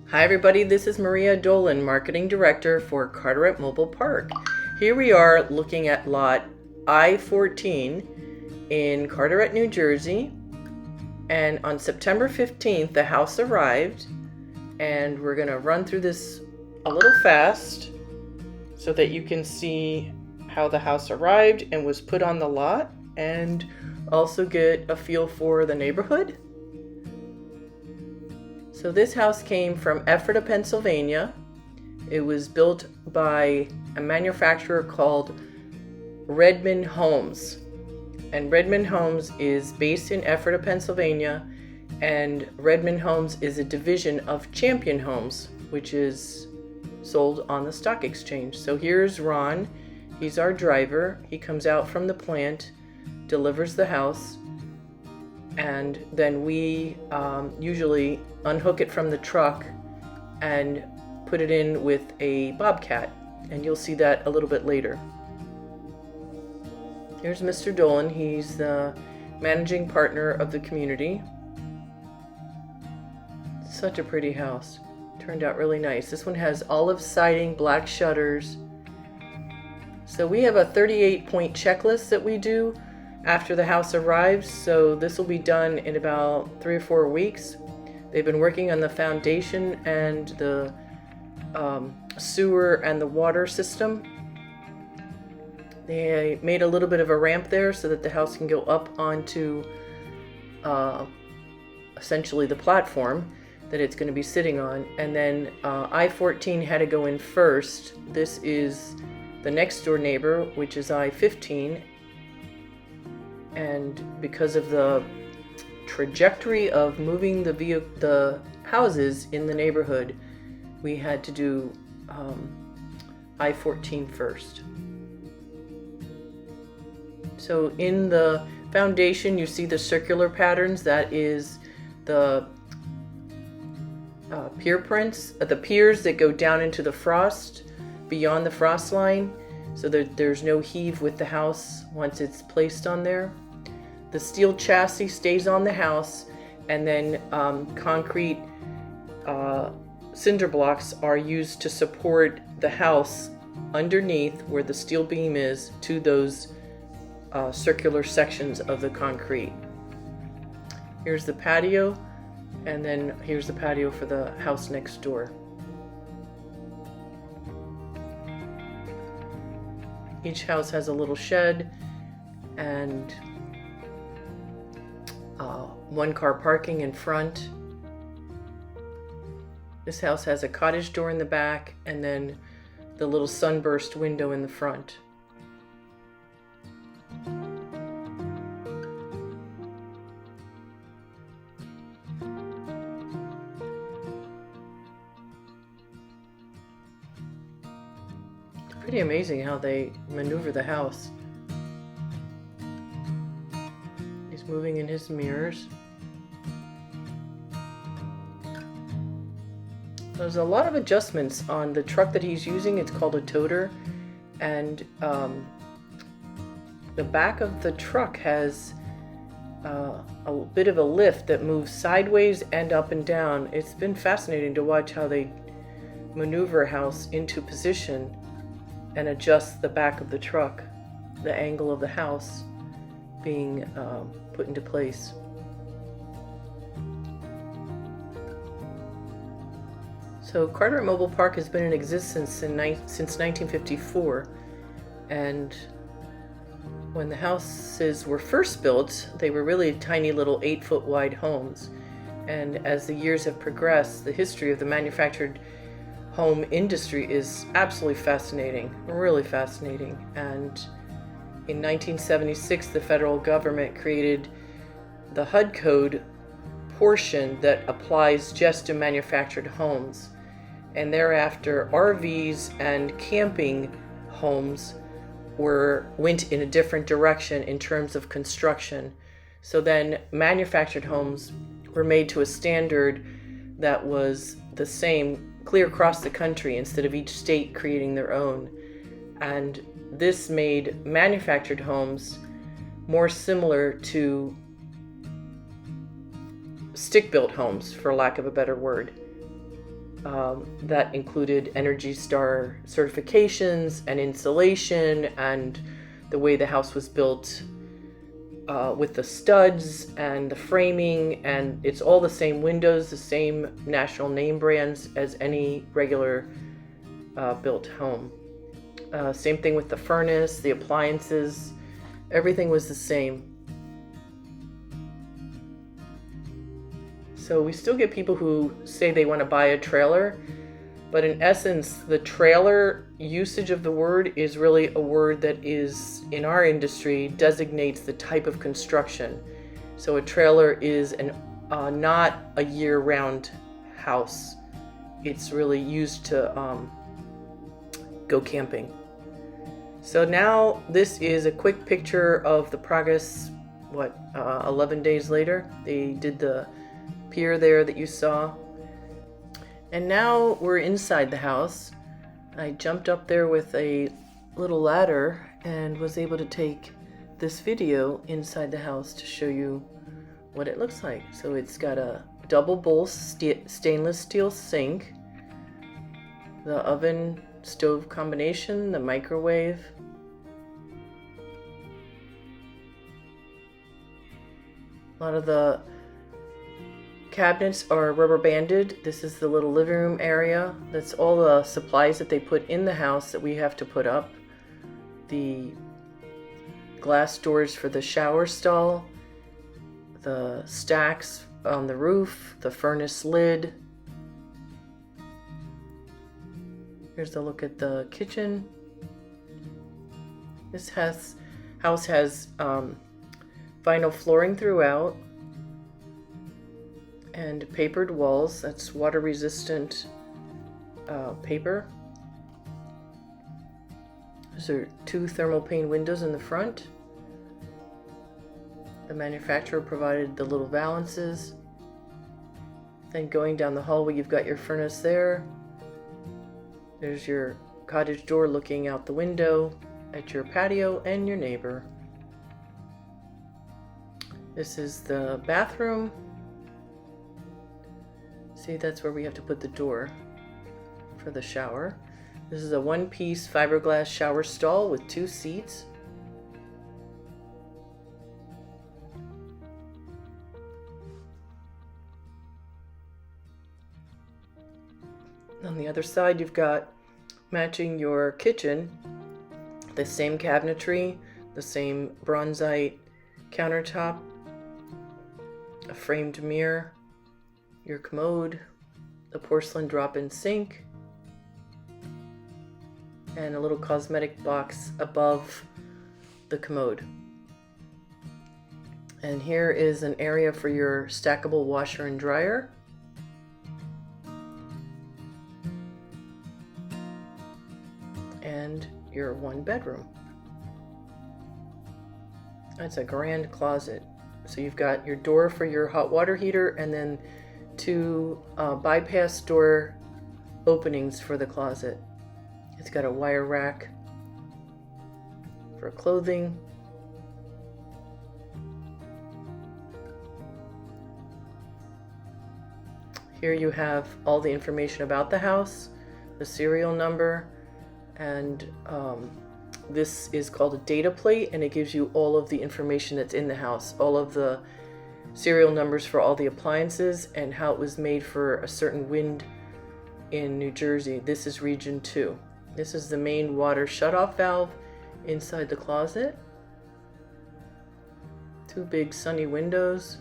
Hi everybody, this is Maria Dolan, Marketing Director for Carteret Mobile Park. Here we are looking at lot I-14 in Carteret, New Jersey. And on September 15th, the house arrived. And we're going to run through this a little fast so that you can see how the house arrived and was put on the lot, and also get a feel for the neighborhood. So this house came from Ephrata, Pennsylvania. It was built by a manufacturer called Redman Homes. And Redman Homes is based in Ephrata, Pennsylvania. And Redman Homes is a division of Champion Homes, which is sold on the stock exchange. So here's Ron. He's our driver. He comes out from the plant, delivers the house, and then we usually unhook it from the truck and put it in with a bobcat, and you'll see that a little bit later. Here's Mr. Dolan. He's the managing partner of the community. Such a pretty house. Turned out really nice. This one has olive siding, black shutters. So we have a 38-point checklist that we do after the house arrives, so this will be done in about 3 or 4 weeks. They've been working on the foundation and the sewer and the water system. They made a little bit of a ramp there so that the house can go up onto essentially the platform that it's going to be sitting on. And then I-14 had to go in first. This is the next door neighbor, which is I-15. And because of the trajectory of moving the houses in the neighborhood, we had to do I-14 first. So in the foundation, you see the circular patterns. That is the pier prints, the piers that go down into the frost, beyond the frost line, so that there's no heave with the house once it's placed on there. The steel chassis stays on the house, and then concrete cinder blocks are used to support the house underneath where the steel beam is to those circular sections of the concrete. Here's the patio, and then here's the patio for the house next door. Each house has a little shed and one-car parking in front. This house has a cottage door in the back and then the little sunburst window in the front. It's pretty amazing how they maneuver the house. He's moving in his mirrors. There's a lot of adjustments on the truck that he's using. It's called a toter, and the back of the truck has a bit of a lift that moves sideways and up and down. It's been fascinating to watch how they maneuver a house into position and adjust the back of the truck, the angle of the house being put into place. So Carteret Mobile Park has been in existence since 1954, and when the houses were first built, they were really tiny little 8-foot wide homes. And as the years have progressed, the history of the manufactured home industry is absolutely fascinating, really fascinating. And in 1976, the federal government created the HUD code portion that applies just to manufactured homes. And thereafter, RVs and camping homes went in a different direction in terms of construction. So then manufactured homes were made to a standard that was the same clear across the country instead of each state creating their own. And this made manufactured homes more similar to stick-built homes, for lack of a better word. that included Energy Star certifications and insulation and the way the house was built with the studs and the framing, and it's all the same windows, the same national name brands as any regular built home. Same thing with the furnace, the appliances, everything was the same. So we still get people who say they want to buy a trailer, but in essence, the trailer usage of the word is really a word that is, in our industry, designates the type of construction. So a trailer is not a year-round house. It's really used to go camping. So now this is a quick picture of the progress, 11 days later. They did the pier there that you saw. And now we're inside the house. I jumped up there with a little ladder and was able to take this video inside the house to show you what it looks like. So it's got a double bowl stainless steel sink, the oven stove combination, the microwave, a lot of the cabinets are rubber banded. This is the little living room area. That's all the supplies that they put in the house that we have to put up. The glass doors for the shower stall, the stacks on the roof, the furnace lid. Here's a look at the kitchen. This house has vinyl flooring throughout and papered walls. That's water resistant paper. Those are 2 thermal pane windows in the front. The manufacturer provided the little valances. Then going down the hallway, you've got your furnace there. There's your cottage door looking out the window at your patio and your neighbor. This is the bathroom. See, that's where we have to put the door for the shower. This is a one-piece fiberglass shower stall with 2 seats. On the other side, you've got matching your kitchen, the same cabinetry, the same Bronzite countertop, a framed mirror, your commode, the porcelain drop-in sink, and a little cosmetic box above the commode. And here is an area for your stackable washer and dryer. And your 1 bedroom. That's a grand closet. So you've got your door for your hot water heater and then 2 bypass door openings for the closet. It's got a wire rack for clothing. Here you have all the information about the house, the serial number, and this is called a data plate, and it gives you all of the information that's in the house, all of the serial numbers for all the appliances and how it was made for a certain wind in New Jersey. This is region 2. This is the main water shutoff valve inside the closet. 2 big sunny windows.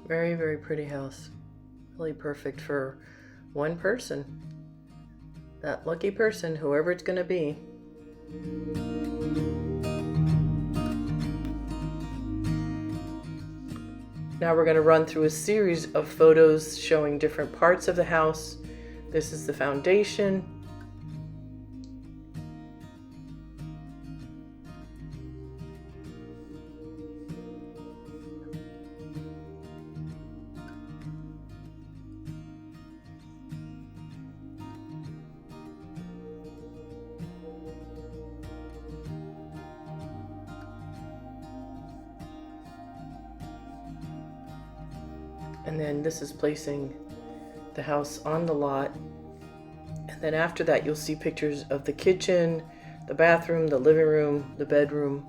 Very, very pretty house. Really perfect for 1 person. That lucky person, whoever it's going to be. Now we're going to run through a series of photos showing different parts of the house, This is the foundation. And then this is placing the house on the lot. And then after that, you'll see pictures of the kitchen, the bathroom, the living room, the bedroom.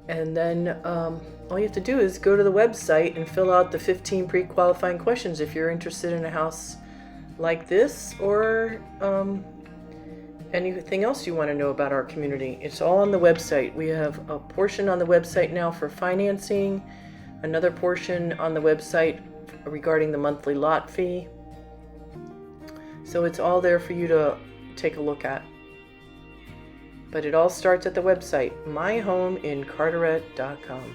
And then all you have to do is go to the website and fill out the 15 pre-qualifying questions if you're interested in a house like this, or anything else you want to know about our community. It's all on the website. We have a portion on the website now for financing, another portion on the website regarding the monthly lot fee. So it's all there for you to take a look at. But it all starts at the website, myhomeincarteret.com.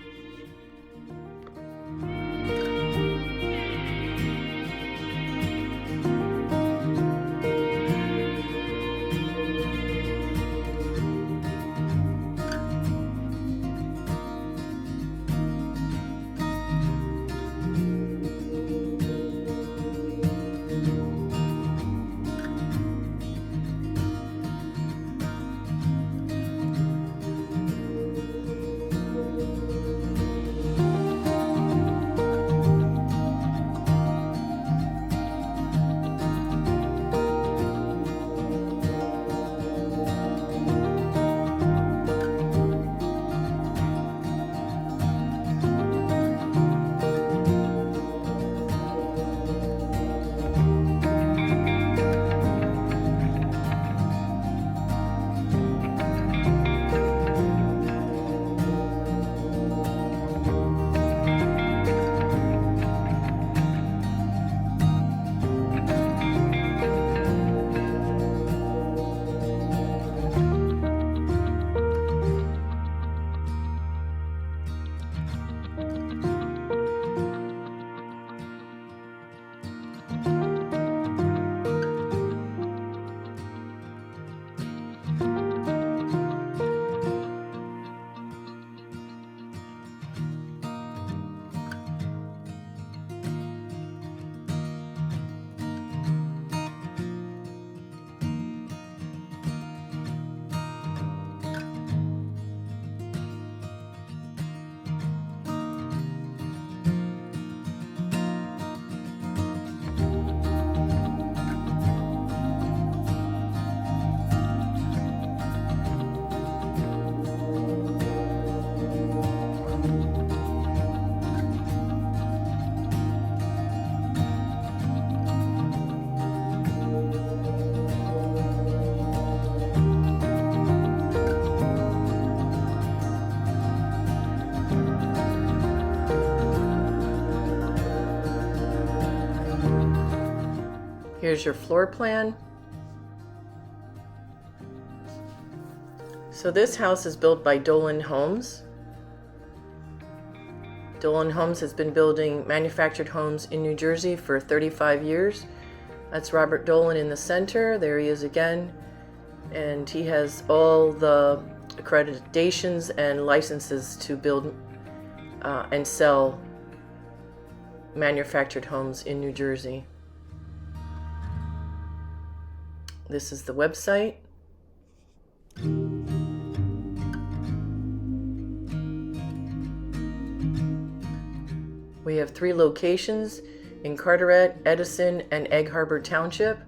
Here's your floor plan. So this house is built by Dolan Homes. Dolan Homes has been building manufactured homes in New Jersey for 35 years. That's Robert Dolan in the center. There he is again. And he has all the accreditations and licenses to build and sell manufactured homes in New Jersey. This is the website. We have 3 locations in Carteret, Edison, and Egg Harbor Township.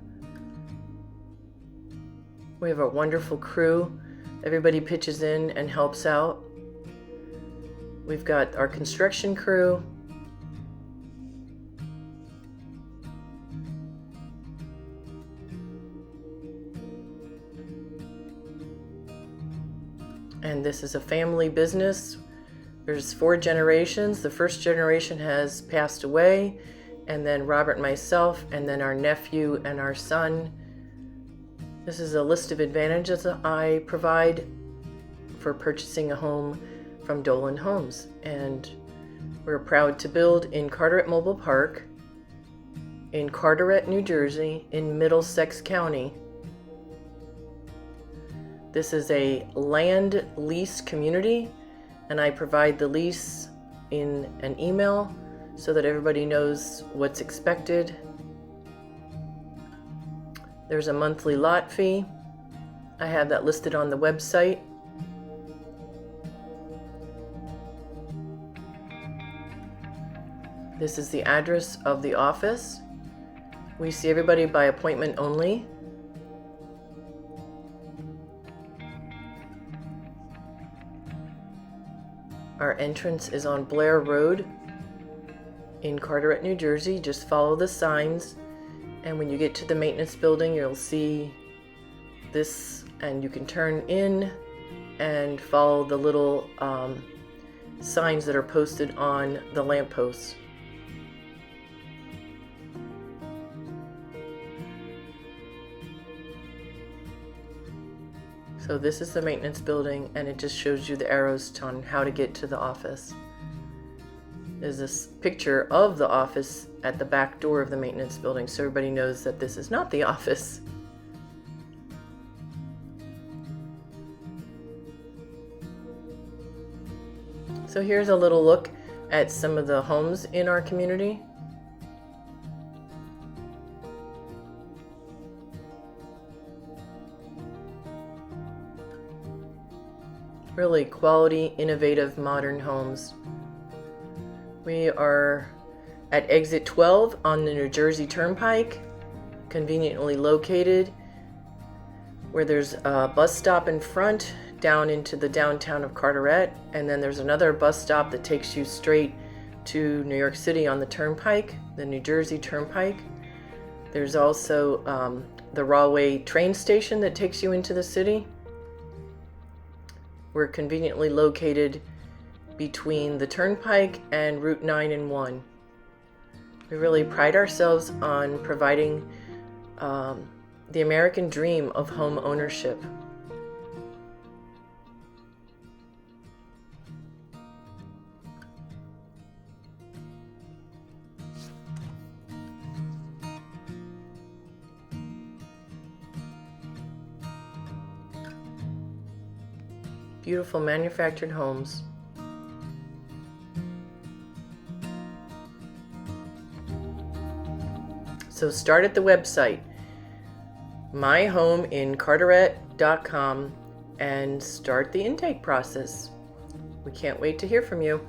We have a wonderful crew. Everybody pitches in and helps out. We've got our construction crew. And this is a family business. There's 4 generations. The first generation has passed away, and then Robert and myself, and then our nephew and our son. This is a list of advantages that I provide for purchasing a home from Dolan Homes. And we're proud to build in Carteret Mobile Park. in Carteret, New Jersey, in Middlesex County. This is a land lease community, and I provide the lease in an email so that everybody knows what's expected. There's a monthly lot fee. I have that listed on the website. This is the address of the office. We see everybody by appointment only. Our entrance is on Blair Road in Carteret, New Jersey. Just follow the signs, and when you get to the maintenance building, you'll see this, and you can turn in and follow the little signs that are posted on the lampposts. So this is the maintenance building, and it just shows you the arrows on how to get to the office. There's this picture of the office at the back door of the maintenance building, so everybody knows that this is not the office. So here's a little look at some of the homes in our community. Really quality, innovative, modern homes. We are at exit 12 on the New Jersey Turnpike, conveniently located where there's a bus stop in front down into the downtown of Carteret, and then there's another bus stop that takes you straight to New York City on the Turnpike, the New Jersey Turnpike. There's also the Rahway train station that takes you into the city. We're conveniently located between the Turnpike and Route 9 and 1. We really pride ourselves on providing the American dream of home ownership. Beautiful manufactured homes. So start at the website, myhomeincarteret.com, and start the intake process. We can't wait to hear from you.